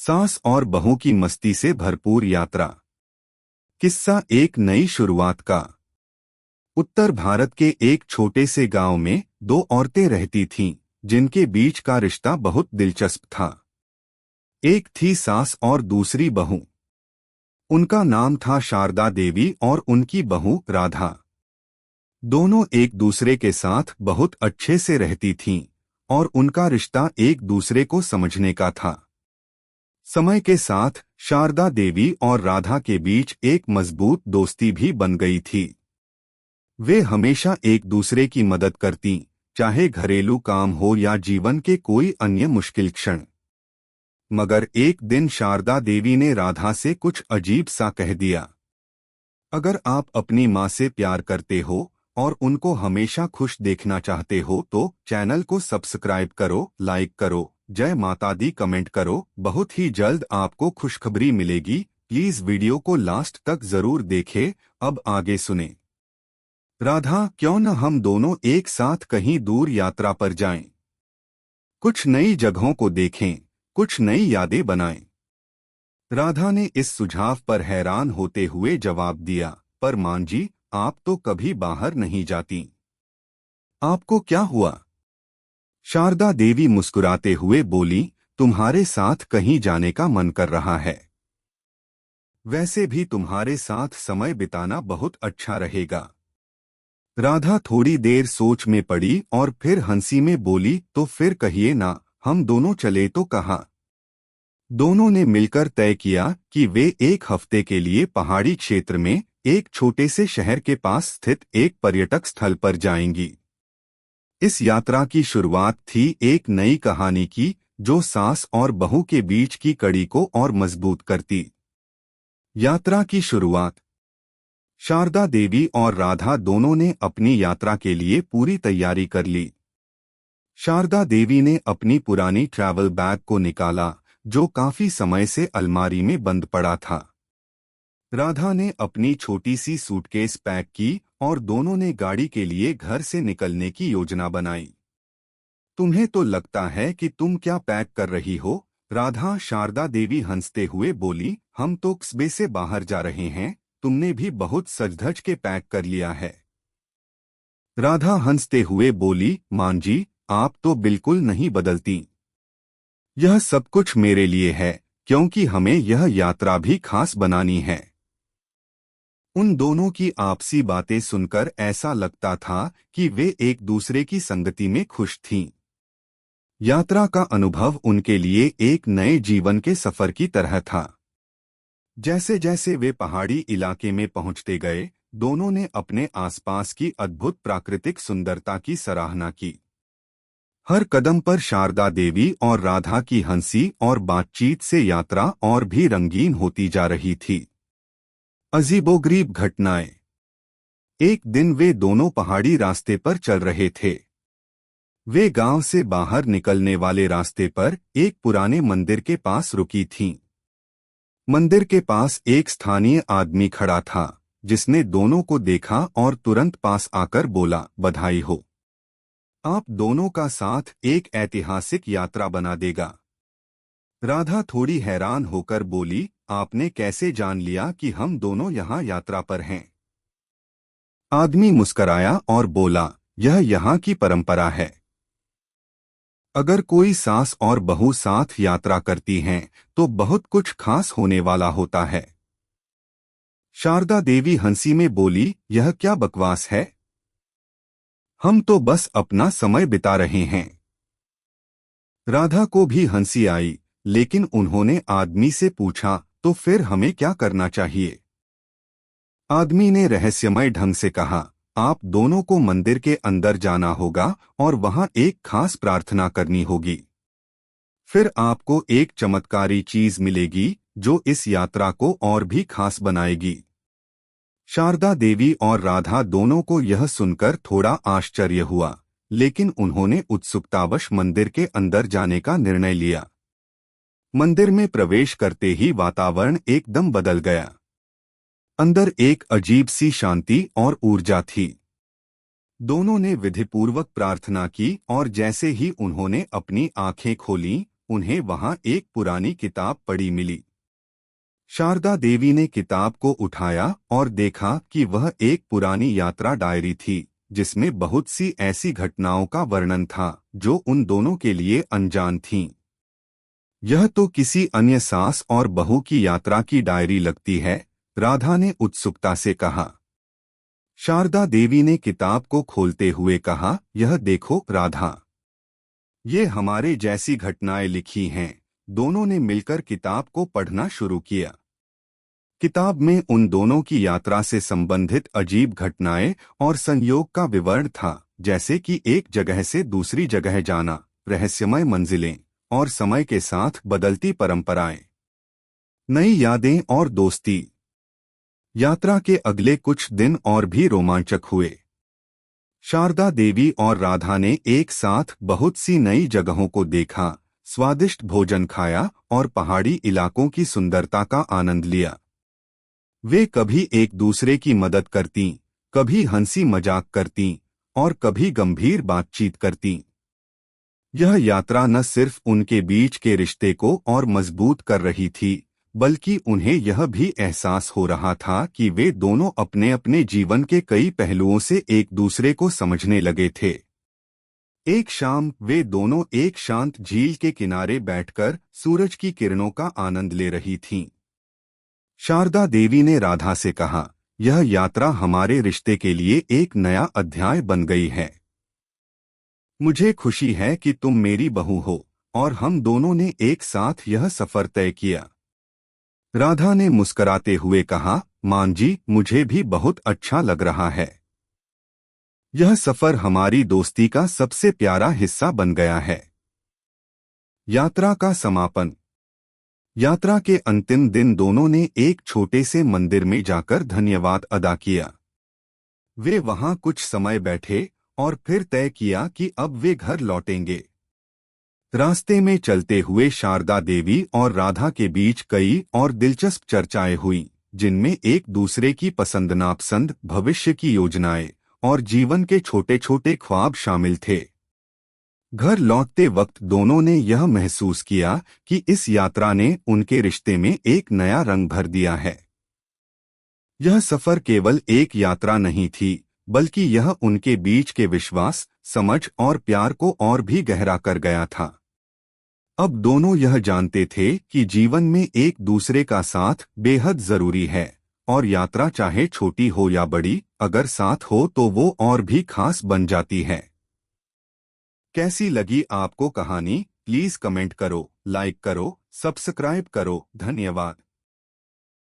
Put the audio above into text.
सास और बहू की मस्ती से भरपूर यात्रा। किस्सा एक नई शुरुआत का। उत्तर भारत के एक छोटे से गांव में दो औरतें रहती थीं, जिनके बीच का रिश्ता बहुत दिलचस्प था। एक थी सास और दूसरी बहू। उनका नाम था शारदा देवी और उनकी बहू राधा। दोनों एक दूसरे के साथ बहुत अच्छे से रहती थीं और उनका रिश्ता एक दूसरे को समझने का था। समय के साथ शारदा देवी और राधा के बीच एक मजबूत दोस्ती भी बन गई थी। वे हमेशा एक दूसरे की मदद करती, चाहे घरेलू काम हो या जीवन के कोई अन्य मुश्किल क्षण। मगर एक दिन शारदा देवी ने राधा से कुछ अजीब सा कह दिया। अगर आप अपनी माँ से प्यार करते हो और उनको हमेशा खुश देखना चाहते हो तो चैनल को सब्सक्राइब करो, लाइक करो, जय माता दी कमेंट करो। बहुत ही जल्द आपको खुशखबरी मिलेगी। प्लीज वीडियो को लास्ट तक जरूर देखें। अब आगे सुने। राधा, क्यों न हम दोनों एक साथ कहीं दूर यात्रा पर जाएं? कुछ नई जगहों को देखें, कुछ नई यादें बनाएं। राधा ने इस सुझाव पर हैरान होते हुए जवाब दिया, पर मां जी, आप तो कभी बाहर नहीं जाती। आपको क्या हुआ? शारदा देवी मुस्कुराते हुए बोली, तुम्हारे साथ कहीं जाने का मन कर रहा है। वैसे भी तुम्हारे साथ समय बिताना बहुत अच्छा रहेगा। राधा थोड़ी देर सोच में पड़ी और फिर हंसी में बोली, तो फिर कहिए ना, हम दोनों चले तो कहाँ? दोनों ने मिलकर तय किया कि वे एक हफ्ते के लिए पहाड़ी क्षेत्र में एक छोटे से शहर के पास स्थित एक पर्यटक स्थल पर जाएंगी। इस यात्रा की शुरुआत थी एक नई कहानी की, जो सास और बहू के बीच की कड़ी को और मजबूत करती। यात्रा की शुरुआत। शारदा देवी और राधा दोनों ने अपनी यात्रा के लिए पूरी तैयारी कर ली। शारदा देवी ने अपनी पुरानी ट्रैवल बैग को निकाला, जो काफी समय से अलमारी में बंद पड़ा था। राधा ने अपनी छोटी सी सूटकेस पैक की और दोनों ने गाड़ी के लिए घर से निकलने की योजना बनाई। तुम्हें तो लगता है कि तुम क्या पैक कर रही हो? राधा, शारदा देवी हंसते हुए बोली, हम तो कस्बे से बाहर जा रहे हैं, तुमने भी बहुत सज-धज के पैक कर लिया है। राधा हंसते हुए बोली, मां जी, आप तो बिल्कुल नहीं बदलती। यह सब कुछ मेरे लिए है, क्योंकि हमें यह यात्रा भी खास बनानी है। उन दोनों की आपसी बातें सुनकर ऐसा लगता था कि वे एक दूसरे की संगति में खुश थीं। यात्रा का अनुभव उनके लिए एक नए जीवन के सफर की तरह था। जैसे जैसे वे पहाड़ी इलाके में पहुंचते गए, दोनों ने अपने आसपास की अद्भुत प्राकृतिक सुंदरता की सराहना की। हर कदम पर शारदा देवी और राधा की हंसी और बातचीत से यात्रा और भी रंगीन होती जा रही थी। अजीबोगरीब घटनाएं। एक दिन वे दोनों पहाड़ी रास्ते पर चल रहे थे। वे गांव से बाहर निकलने वाले रास्ते पर एक पुराने मंदिर के पास रुकी थीं। मंदिर के पास एक स्थानीय आदमी खड़ा था, जिसने दोनों को देखा और तुरंत पास आकर बोला, बधाई हो। आप दोनों का साथ एक ऐतिहासिक यात्रा बना देगा। राधा थोड़ी हैरान होकर बोली, आपने कैसे जान लिया कि हम दोनों यहाँ यात्रा पर हैं? आदमी मुस्कराया और बोला, यह यहाँ की परंपरा है। अगर कोई सास और बहू साथ यात्रा करती हैं, तो बहुत कुछ खास होने वाला होता है। शारदा देवी हंसी में बोली, यह क्या बकवास है? हम तो बस अपना समय बिता रहे हैं। राधा को भी हंसी आई, लेकिन उन्होंने आदमी से पूछा, तो फिर हमें क्या करना चाहिए? आदमी ने रहस्यमय ढंग से कहा, आप दोनों को मंदिर के अंदर जाना होगा और वहां एक खास प्रार्थना करनी होगी। फिर आपको एक चमत्कारी चीज मिलेगी, जो इस यात्रा को और भी खास बनाएगी। शारदा देवी और राधा दोनों को यह सुनकर थोड़ा आश्चर्य हुआ, लेकिन उन्होंने उत्सुकतावश मंदिर के अंदर जाने का निर्णय लिया। मंदिर में प्रवेश करते ही वातावरण एकदम बदल गया। अंदर एक अजीब सी शांति और ऊर्जा थी। दोनों ने विधिपूर्वक प्रार्थना की और जैसे ही उन्होंने अपनी आंखें खोलीं, उन्हें वहां एक पुरानी किताब पड़ी मिली। शारदा देवी ने किताब को उठाया और देखा कि वह एक पुरानी यात्रा डायरी थी, जिसमें बहुत सी ऐसी घटनाओं का वर्णन था जो उन दोनों के लिए अनजान थीं। यह तो किसी अन्य सास और बहू की यात्रा की डायरी लगती है, राधा ने उत्सुकता से कहा। शारदा देवी ने किताब को खोलते हुए कहा, यह देखो राधा, ये हमारे जैसी घटनाएं लिखी हैं। दोनों ने मिलकर किताब को पढ़ना शुरू किया। किताब में उन दोनों की यात्रा से संबंधित अजीब घटनाएं और संयोग का विवरण था, जैसे कि एक जगह से दूसरी जगह जाना, रहस्यमय मंजिलें और समय के साथ बदलती परंपराएं, नई यादें और दोस्ती। यात्रा के अगले कुछ दिन और भी रोमांचक हुए। शारदा देवी और राधा ने एक साथ बहुत सी नई जगहों को देखा, स्वादिष्ट भोजन खाया और पहाड़ी इलाकों की सुंदरता का आनंद लिया। वे कभी एक दूसरे की मदद करतीं, कभी हंसी मजाक करतीं और कभी गंभीर बातचीत करतीं। यह यात्रा न सिर्फ उनके बीच के रिश्ते को और मजबूत कर रही थी, बल्कि उन्हें यह भी एहसास हो रहा था कि वे दोनों अपने अपने जीवन के कई पहलुओं से एक दूसरे को समझने लगे थे। एक शाम वे दोनों एक शांत झील के किनारे बैठकर सूरज की किरणों का आनंद ले रही थीं। शारदा देवी ने राधा से कहा, यह यात्रा हमारे रिश्ते के लिए एक नया अध्याय बन गई है। मुझे खुशी है कि तुम मेरी बहू हो और हम दोनों ने एक साथ यह सफर तय किया। राधा ने मुस्कुराते हुए कहा, मान जी, मुझे भी बहुत अच्छा लग रहा है। यह सफर हमारी दोस्ती का सबसे प्यारा हिस्सा बन गया है। यात्रा का समापन। यात्रा के अंतिम दिन दोनों ने एक छोटे से मंदिर में जाकर धन्यवाद अदा किया। वे वहां कुछ समय बैठे और फिर तय किया कि अब वे घर लौटेंगे। रास्ते में चलते हुए शारदा देवी और राधा के बीच कई और दिलचस्प चर्चाएं हुईं, जिनमें एक दूसरे की पसंद नापसंद, भविष्य की योजनाएं और जीवन के छोटे छोटे ख्वाब शामिल थे। घर लौटते वक्त दोनों ने यह महसूस किया कि इस यात्रा ने उनके रिश्ते में एक नया रंग भर दिया है। यह सफर केवल एक यात्रा नहीं थी, बल्कि यह उनके बीच के विश्वास, समझ और प्यार को और भी गहरा कर गया था। अब दोनों यह जानते थे कि जीवन में एक दूसरे का साथ बेहद जरूरी है, और यात्रा चाहे छोटी हो या बड़ी, अगर साथ हो तो वो और भी खास बन जाती है। कैसी लगी आपको कहानी? प्लीज कमेंट करो, लाइक करो, सब्सक्राइब करो। धन्यवाद।